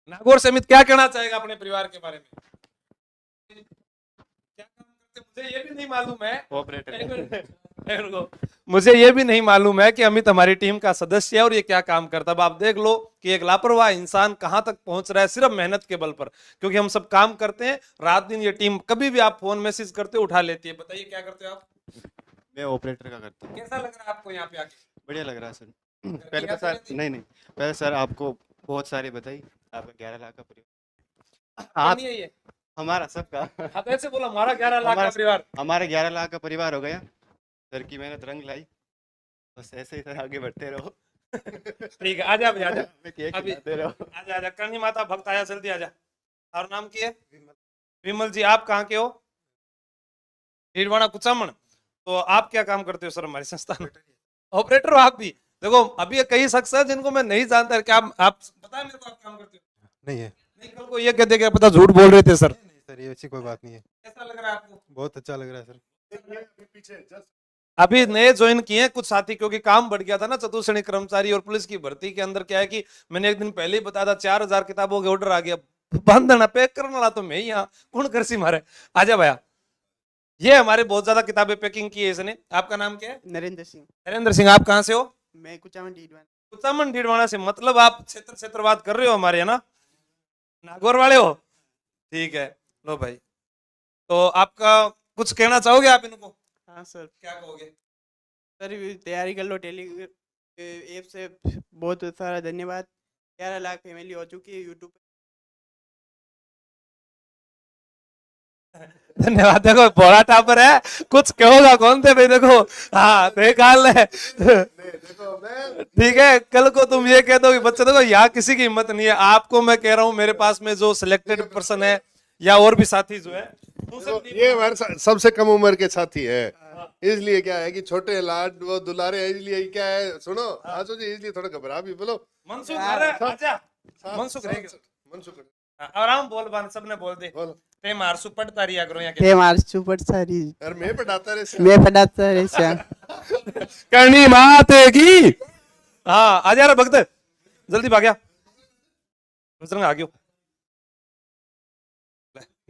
नागौर से अमित क्या कहना चाहेगा अपने परिवार के बारे में? क्या काम करते मुझे ये भी नहीं मालूम है। ऑपरेटर मुझे ये भी नहीं मालूम है कि अमित हमारी टीम का सदस्य है और ये क्या काम करता है। अब आप देख लो कि एक लापरवाह इंसान कहां तक पहुंच रहा है सिर्फ मेहनत के बल पर, क्योंकि हम सब काम करते हैं रात दिन। ये टीम कभी भी आप फोन मैसेज करते हो उठा लेती है। बताइए क्या करते हो आप? मैं ऑपरेटर का करता हूँ। कैसा लग रहा है आपको यहाँ पे आके? बढ़िया लग रहा है सर। पहले तो सर नहीं पहले सर आपको बहुत सारी बधाई। आपका 11 लाख का परिवार आप नहीं है ये हमारा सबका आप ऐसे बोला हमारा 11 लाख का परिवार। हमारे 11 लाख का परिवार हो गया। सर की मेहनत रंग लाई। बस ऐसे ही सर आगे बढ़ते रहो। ठीक है आजा भैया आजा। केक अभी खिलाते रहो। आजा आजा करनी माता भक्त आया जल्दी आजा। और नाम की है? विमल जी। आप कहाँ के हो? डीडवाना कुचामन। तो आप क्या काम करते हो सर हमारी संस्था में? ऑपरेटर हो आप भी? देखो अभी कई शख्स है जिनको मैं नहीं जानता। क्या आप पता है मेरे को आप काम करते हो? नहीं है। नहीं कल को ये कहते क्या पता झूठ बोल रहे थे सर। नहीं सर, ये अच्छी कोई बात नहीं है। कैसा लग रहा है आपको? बहुत अच्छा लग रहा है सर। अभी नए ज्वाइन किए हैं कुछ साथी, क्योंकि काम बढ़ गया था ना चतुर्श्रेणी कर्मचारी और पुलिस की भर्ती के अंदर। क्या है कि मैंने एक दिन पहले ही बताया था 4000 किताबों के ऑर्डर आ गया। बंधना पैक करने वाला तो मैं ही यहाँ, कौन कर सी मारे। आजा भैया। ये हमारे बहुत ज्यादा किताबें पैकिंग की है इसने। आपका नाम क्या है? नरेंद्र सिंह। नरेंद्र सिंह। आप कहाँ से हो? मैं कुचामन डीडवाना। कुचामन डीडवाना से। मतलब आप क्षेत्रवाद कर रहे हो हमारे, है ना? नागौर वाले हो? ठीक है। लो भाई, तो आपका कुछ कहना चाहोगे आप इनको? हाँ सर। क्या कहोगे? सर तैयारी कर लो टेली ऐप से। बहुत सारा धन्यवाद। 11 लाख फैमिली हो चुकी है यूट्यूब पे। धन्यवाद। देखो बोरा टापर है, कुछ कहोगा कौन थे भाई? देखो हाँ देखा ले। ठीक है, कल को तुम ये कह दो कि बच्चे देखो यहाँ किसी की हिम्मत नहीं है। आपको मैं कह रहा हूँ मेरे पास में जो सिलेक्टेड पर्सन है या और भी साथी जो है ये हमारे सबसे कम उम्र के साथी है। इसलिए क्या है कि छोटे लाड वो दुलारे हैं, इसलिए क्या है सुनो आसो जी, इसलिए थोड़ा घबरा भी बोलो। मनसुख आजा। मनसुख मनसुख आराम बोल बान सबने बोल दे। बोलो। ते मारसु पढ़ता रिया करो यहाँ थे मार सुपर सारी। यार मैं पढ़ाता रहे। मैं पढ़ाता रहे श्याम। करनी माते की। हाँ आजा रे भक्त, जल्दी भाग गया। बजरंग आ गयो,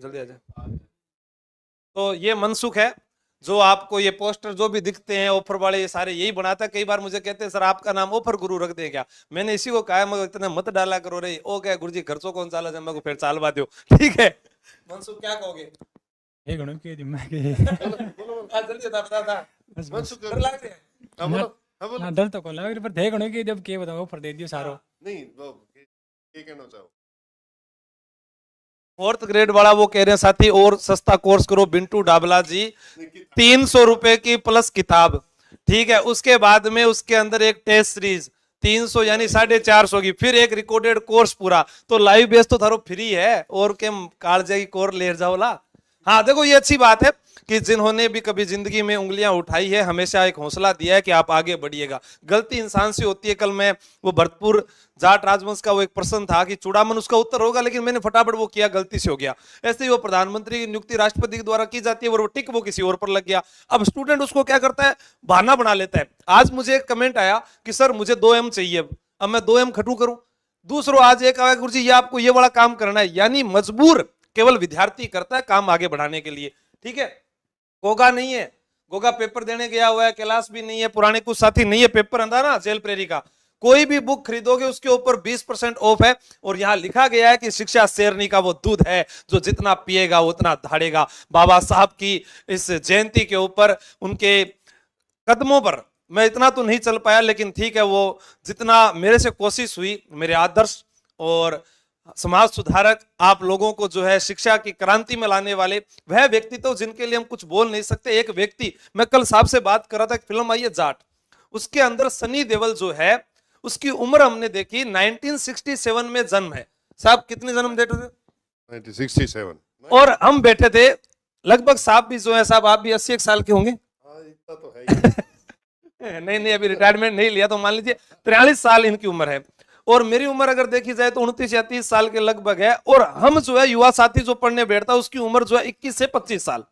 जल्दी आजा। तो ये मनसुख है जो आपको ये पोस्टर जो भी दिखते हैं ऑफर वाले, ये सारे यही बनाता है। कई बार मुझे कहते हैं सर आपका नाम ऑफर गुरु रख दे क्या? मैंने इसी को कहा मगर इतना मत डाला करो रे। ओ क्या गुरुजी खर्चों कौन चाला जब मैं को फिर चालवा दो। ठीक है मनसुख क्या कहोगे? एक गणों के दिमाग के जल्दी बता मनसुख डर लग रहा है? हाँ बोलो हाँ बोलो। डर तो कौन लगा पर थे गणों के जब के बताओ ऑफर दे दियो सारो। नहीं वो ये कहना चाहो। 4th ग्रेड वाला वो कह रहे हैं साथी और सस्ता कोर्स करो बिंटू डाबला जी। 300 रुपए की प्लस किताब। ठीक है, उसके बाद में उसके अंदर एक टेस्ट सीरीज 300 यानी 450 की, फिर एक रिकॉर्डेड कोर्स पूरा। तो लाइव बेस तो थारो फ्री है और के कालजे की कोर ले जाओ ला। हाँ देखो ये अच्छी बात है कि जिन्होंने भी कभी जिंदगी में उंगलियां उठाई है हमेशा एक हौसला दिया है कि आप आगे बढ़िएगा। गलती इंसान से होती है। कल मैं वो भरतपुर जाट राजवंश का वो एक प्रश्न था कि चूड़ामन उसका उत्तर होगा, लेकिन मैंने फटाफट वो किया, गलती से हो गया। ऐसे ही वो प्रधानमंत्री की नियुक्ति राष्ट्रपति के द्वारा की जाती है और वो टिक वो किसी और पर लग गया। अब स्टूडेंट उसको क्या करता है, बहाना बना लेता है। आज मुझे एक कमेंट आया कि सर मुझे 2M चाहिए, अब मैं 2M खटू करूं। दूसरों आज एक आया गुरुजी ये आपको ये वाला काम करना है, यानी मजबूर केवल विद्यार्थी करता है काम आगे बढ़ाने के लिए। ठीक है, गोगा नहीं है, गोगा पेपर देने गया हुआ है, कैलाश भी नहीं है, पुराने कुछ साथी नहीं है। पेपर अंधा ना जेल प्रेरी का, कोई भी बुक खरीदोगे उसके ऊपर 20% ऑफ है। और यहां लिखा गया है कि शिक्षा शेरनी का वो दूध है जो जितना पिएगा उतना धाड़ेगा। बाबा साहब की इस जयंती के ऊपर उनके कदमों पर मैं इतना तो नहीं चल पाया, लेकिन ठीक है वो जितना मेरे से कोशिश हुई, मेरे आदर्श और समाज सुधारक आप लोगों को जो है शिक्षा की क्रांति में लाने वाले वह व्यक्ति तो जिनके लिए हम कुछ बोल नहीं सकते। एक व्यक्ति, मैं कल साहब से बात कर रहा था, एक फिल्म आई है जाट, उसके अंदर सनी देओल जो है उसकी उम्र हमने देखी 1967 में जन्म है। साहब कितने जन्म देते थे? 1967। और हम बैठे थे लगभग, साहब भी जो है साहब आप भी 81 साल के होंगे। इतना तो है नहीं अभी रिटायरमेंट नहीं लिया तो मान लीजिए 43 साल इनकी उम्र है। और मेरी उम्र अगर देखी जाए तो 29 या 30 साल के लगभग है। और हम जो है युवा साथी जो पढ़ने बैठता है उसकी उम्र जो है 21 से 25 साल।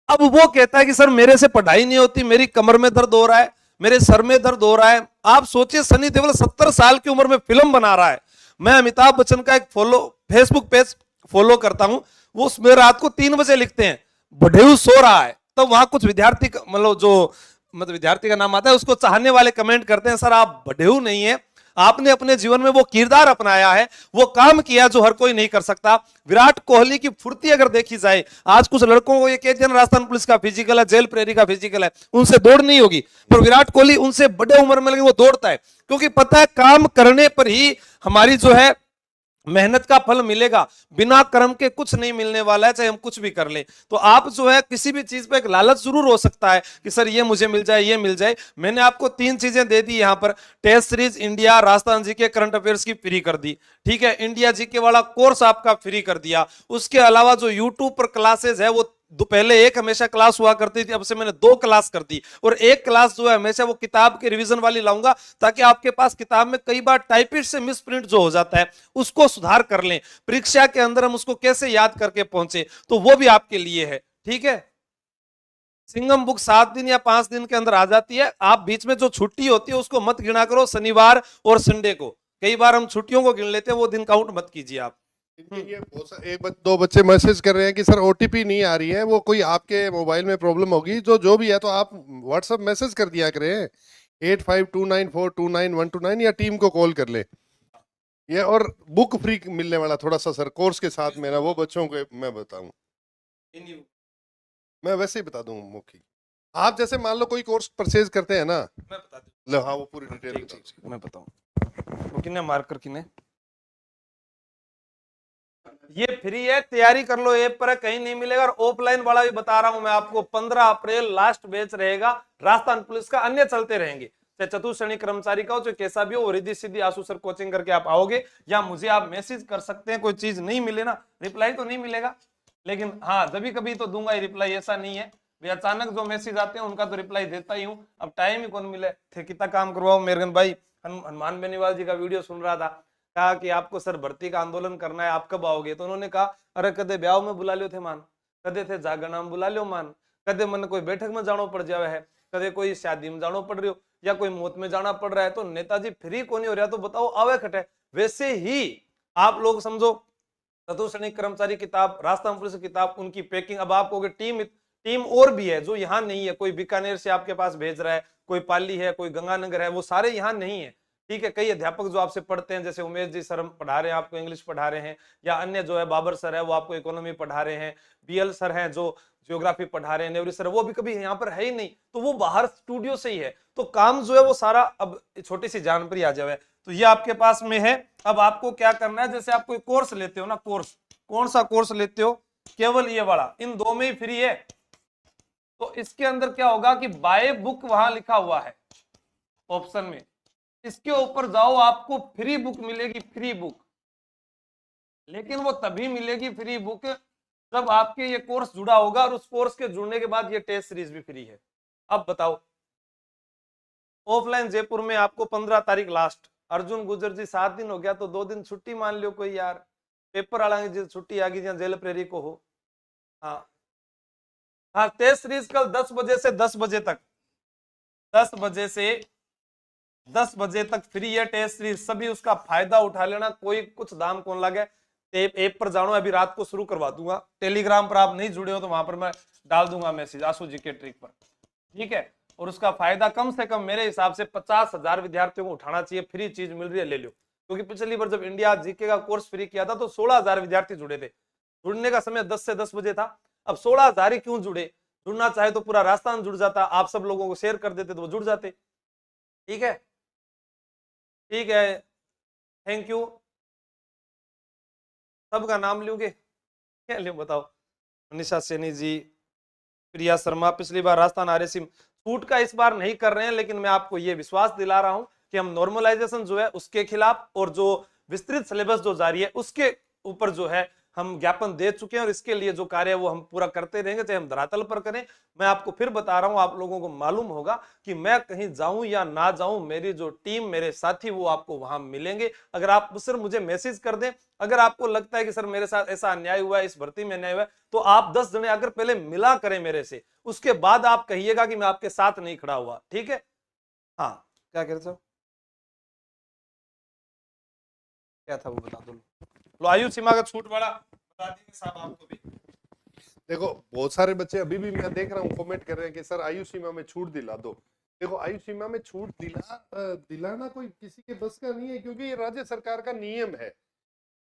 अब वो कहता है कि सर मेरे से पढ़ाई नहीं होती, मेरी कमर में दर्द हो रहा है, मेरे सर में दर्द हो रहा है। आप सोचिए सनी देओल 70 साल की उम्र में फिल्म बना रहा है, मैं अमिताभ बच्चन का एक फेसबुक पेज फॉलो करता हूं, वो उसमें रात को 3 बजे लिखते हैं बढेऊ सो रहा है, तो वहां कुछ विद्यार्थी मतलब विद्यार्थी का नाम आता है, उसको चाहने वाले कमेंट करते हैं सर आप बढेऊ नहीं है, आपने अपने जीवन में वो किरदार अपनाया है, वो काम किया जो हर कोई नहीं कर सकता। विराट कोहली की फुर्ती अगर देखी जाए, आज कुछ लड़कों को ये कहते हैं राजस्थान पुलिस का फिजिकल है, जेल प्रेरी का फिजिकल है, उनसे दौड़ नहीं होगी, पर विराट कोहली उनसे बड़े उम्र में वो दौड़ता है, क्योंकि पता है काम करने पर ही हमारी जो है मेहनत का फल मिलेगा, बिना कर्म के कुछ नहीं मिलने वाला है, चाहे हम कुछ भी कर ले। तो आप जो है किसी भी चीज पे एक लालच जरूर हो सकता है कि सर ये मुझे मिल जाए, ये मिल जाए। मैंने आपको 3 चीजें दे दी यहां पर, टेस्ट सीरीज, इंडिया, राजस्थान जी के करंट अफेयर्स की फ्री कर दी, ठीक है, इंडिया जी के वाला कोर्स आपका फ्री कर दिया। उसके अलावा जो यूट्यूब पर क्लासेस है, वो पहले एक हमेशा क्लास हुआ करती थी, अब से मैंने 2 क्लास कर दी, और एक क्लास जो है हमेशा वो किताब के रिवीजन वाली लाऊंगा, ताकि आपके पास किताब में कई बार टाइपिस्ट से मिस प्रिंट जो हो जाता है उसको सुधार कर लें, परीक्षा के अंदर हम उसको कैसे याद करके पहुंचे, तो वो भी आपके लिए है, ठीक है। सिंगम बुक 7 दिन या 5 दिन के अंदर आ जाती है। आप बीच में जो छुट्टी होती है उसको मत गिना करो, शनिवार और संडे को, कई बार हम छुट्टियों को गिन लेते हैं, वो दिन काउंट मत कीजिए आप। ये एक 2 बच्चे मैसेज कर रहे हैं कि सर ओटीपी नहीं आ रही है, वो कोई आपके मोबाइल में प्रॉब्लम होगी, जो भी है तो आप व्हाट्सएप मैसेज कर दिया करें 8529429129, या टीम को कॉल कर ले। ये और बुक फ्री मिलने वाला थोड़ा सा सर कोर्स के साथ में ना, वो बच्चों को मैं बताऊं, मैं वैसे ही बता दूं मुखी, आप जैसे मान लो कोई कोर्स परचेज करते हैं ना, मैं बता दूं, लो हाँ वो पूरी डिटेल मैं बताऊं, वो किन्ने मार्कर किन्ने, ये फ्री है, तैयारी कर लो, ऐप पर है, कहीं नहीं मिलेगा। और ऑफलाइन वाला भी बता रहा हूं मैं आपको, 15 अप्रैल लास्ट बैच रहेगा राजस्थान पुलिस का, अन्य चलते रहेंगे, चाहे चतुश्रेणी कर्मचारी का हो, चाहे कैसा भी हो, रिद्धि सिद्धि आशु सर कोचिंग करके आप आओगे, या मुझे आप मैसेज कर सकते हैं, कोई चीज नहीं मिले ना, रिप्लाई तो नहीं मिलेगा, लेकिन हाँ कभी कभी तो दूंगा ही रिप्लाई, ऐसा नहीं है वे अचानक जो मैसेज आते हैं उनका तो रिप्लाई देता ही हूँ। अब टाइम ही कौन मिले थे, कितना काम करवाओ। मेरगन भाई हनुमान बेनीवाल जी का वीडियो सुन रहा था, कहा कि आपको सर भर्ती का आंदोलन करना है, आप कब आओगे, तो उन्होंने कहा अरे कदे ब्याह में बुला लियो थे मान, कदे थे जागरणा में बुला लियो मान, कदे मन कोई बैठक में जाना पड़ जावे है, कदे कोई शादी में जाना पड़ रही हो, या कोई मौत में जाना पड़ रहा है, तो नेताजी फ्री को नहीं हो रहा, तो बताओ आवे खटे। वैसे ही आप लोग समझो, चतुश्रेणी कर्मचारी किताब, राजस्थान पुलिस किताब, उनकी पैकिंग, अब आप कहोगे टीम और भी है जो यहाँ नहीं है, कोई बीकानेर से आपके पास भेज रहा है, कोई पाली है, कोई गंगानगर है, वो सारे यहाँ नहीं है, ठीक है। कई अध्यापक जो आपसे पढ़ते हैं, जैसे उमेश जी सर पढ़ा रहे हैं आपको, इंग्लिश पढ़ा रहे हैं, या अन्य जो है बाबर सर है वो आपको इकोनॉमी पढ़ा रहे हैं, बीएल सर हैं जो ज्योग्राफी पढ़ा रहे हैं, नेवरी सर वो भी कभी यहाँ पर है ही नहीं, तो वो बाहर स्टूडियो से ही है, तो काम जो है वो सारा अब छोटी सी जानकारी आ जाए, तो ये आपके पास में है। अब आपको क्या करना है, जैसे आप कोई कोर्स लेते हो ना, कोर्स कौन सा कोर्स लेते हो, केवल ये वाला, इन 2 में ही फ्री है, तो इसके अंदर क्या होगा कि बाय बुक वहां लिखा हुआ है ऑप्शन में, इसके ऊपर जाओ, आपको फ्री बुक मिलेगी, फ्री बुक, लेकिन वो तभी मिलेगी फ्री बुक जब आपके ये कोर्स जुड़ा होगा, और उस कोर्स के जुड़ने के बाद ये टेस्ट सीरीज भी फ्री है। अब बताओ, ऑफलाइन जयपुर में आपको 15 तारीख लास्ट, अर्जुन गुजर जी 7 दिन हो गया, तो 2 दिन छुट्टी मान लियो कोई यार, पेपर वाला की छुट्टी आ गई जहां जेल प्रेरी को हो। हाँ हाँ, टेस्ट सीरीज कल 10 बजे से 10 बजे तक, 10 बजे से 10 बजे तक फ्री है टेस्ट सीरीज, सभी उसका फायदा उठा लेना, कोई कुछ दाम कौन लगे। ऐप पर जानो, अभी रात को शुरू करवा दूंगा, टेलीग्राम पर आप नहीं जुड़े हो तो वहां पर मैं डाल दूंगा मैसेज आशु जी के ट्रिक पर, ठीक है। और उसका फायदा कम से कम मेरे हिसाब से 50,000 विद्यार्थियों को उठाना चाहिए, फ्री चीज मिल रही है, ले लो, क्योंकि पिछली बार जब इंडिया जीके का कोर्स फ्री किया था तो 16,000 विद्यार्थी जुड़े थे, जुड़ने का समय 10 से 10 बजे था, अब 16,000 ही क्यों जुड़े, जुड़ना चाहे तो पूरा राजस्थान जुड़ जाता, आप सब लोगों को शेयर कर देते तो वो जुड़ जाते, ठीक है, ठीक है, थैंक यू। सबका नाम लूंगे, क्या लूं बताओ, मनीषा सैनी जी, प्रिया शर्मा, पिछली बार राजस्थान आरएसी छूट का इस बार नहीं कर रहे हैं, लेकिन मैं आपको ये विश्वास दिला रहा हूं कि हम नॉर्मलाइजेशन जो है उसके खिलाफ, और जो विस्तृत सिलेबस जो जारी है उसके ऊपर जो है हम ज्ञापन दे चुके हैं, और इसके लिए जो कार्य है वो हम पूरा करते रहेंगे, चाहे हम धरातल पर करें। मैं आपको फिर बता रहा हूं, आप लोगों को मालूम होगा कि मैं कहीं जाऊं या ना जाऊं, मेरी जो टीम, मेरे साथी, वो आपको वहां मिलेंगे। अगर आप सिर्फ मुझे मैसेज कर दें, अगर आपको लगता है कि सर मेरे साथ ऐसा अन्याय हुआ है, इस भर्ती में अन्याय हुआ है, तो आप 10 जने अगर पहले मिला करें मेरे से, उसके बाद आप कहिएगा कि मैं आपके साथ नहीं खड़ा हुआ, ठीक है। हाँ क्या कह रहे थे, क्या था वो बता दो। लो आयु सीमा का छूट वाला बता देंगे साहब आपको भी। देखो बहुत सारे बच्चे अभी भी मैं देख रहा हूँ कमेंट कर रहे हैं कि सर आयु सीमा में छूट दिला दो। देखो आयु सीमा में छूट दिलाना कोई किसी के बस का नहीं है, क्योंकि ये राज्य सरकार का नियम है।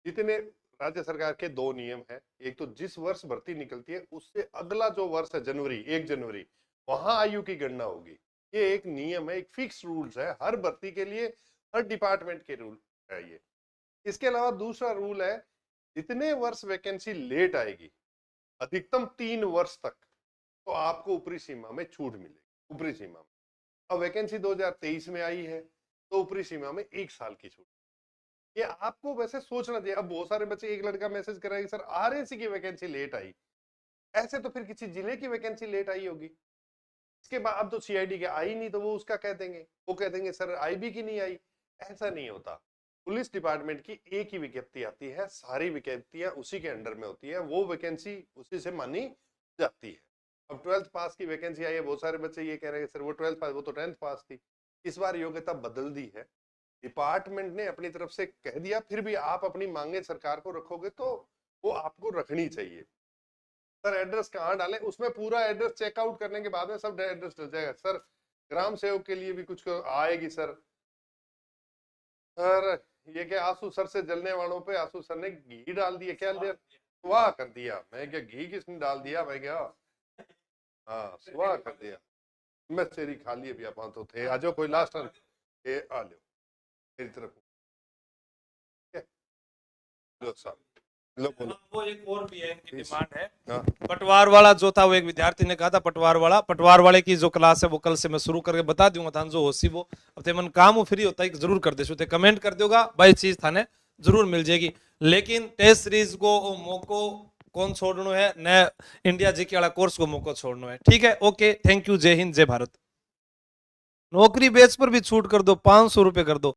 जितने राज्य सरकार के 2 नियम है, एक तो जिस वर्ष भर्ती निकलती है उससे अगला जो वर्ष है जनवरी 1 जनवरी, वहां आयु की गणना होगी। ये एक नियम है, एक फिक्स रूल्स है हर भर्ती के लिए, हर डिपार्टमेंट के रूल है ये। इसके अलावा दूसरा रूल है, जितने वर्ष वैकेंसी लेट आएगी अधिकतम 3 वर्ष तक, तो आपको ऊपरी सीमा में छूट मिलेगी। ऊपरी सीमा में अब वैकेंसी 2023 में आई है तो ऊपरी सीमा में 1 साल की छूट। ये आपको वैसे सोचना चाहिए। अब बहुत सारे बच्चे, एक लड़का मैसेज कर रहा है कि सर आरएसी की वैकेंसी लेट आई, ऐसे तो फिर किसी जिले की वैकेंसी लेट आई होगी। इसके बाद अब तो सीआईडी के आई नहीं तो वो उसका कह देंगे, वो कह देंगे सर आईबी की नहीं आई। ऐसा नहीं होता। पुलिस डिपार्टमेंट की एक ही विज्ञप्ति आती है, सारी विज्ञप्तियां उसी के अंडर में होती है, वो वैकेंसी उसी से मानी जाती है। अब 12th पास की वैकेंसी आई है, बहुत सारे बच्चे ये कह रहे हैं सर वो 12th पास, वो तो 10th पास थी। इस बार योग्यता बदल दी है, डिपार्टमेंट ने अपनी तरफ से कह दिया। फिर भी आप अपनी मांगे सरकार को रखोगे तो वो आपको रखनी चाहिए। सर एड्रेस कहाँ डालें, उसमें पूरा एड्रेस चेकआउट करने के बाद में सब एड्रेस डल जाएगा। सर ग्राम सेवक के लिए भी कुछ आएगी सर। सर ये क्या आंसू सर से जलने वालों पे आंसू सर ने घी डाल दिया, क्या दिया, स्वाह कर दिया। मैं क्या घी किसने डाल दिया, मैं क्या, हाँ स्वाह कर दिया। मैं तेरी खा लिए भी आप तो थे। आज कोई लास्ट आ लो मेरी तरफ। लो साहब, लो बोलो। वो एक और भी है, इनकी इस- डिमांड है। हाँ। पटवार वाला जो था, वो एक विद्यार्थी ने कहा था पटवार वाले की जो क्लास है वो कल से मैं शुरू करके बता दूंगा था जो होसी वो अब ते मन काम फ्री होता है जरूर कर देशो, ते कमेंट कर दोगा भाई चीज थाने जरूर मिल जाएगी। लेकिन टेस्ट सीरीज को मौको कौन छोड़नो है, न इंडिया जीके वाला कोर्स को मौको छोड़नो है। ठीक है, ओके, थैंक यू, जय हिंद जय भारत। नौकरी बेच पर भी छूट कर दो, 500 रुपए कर दो।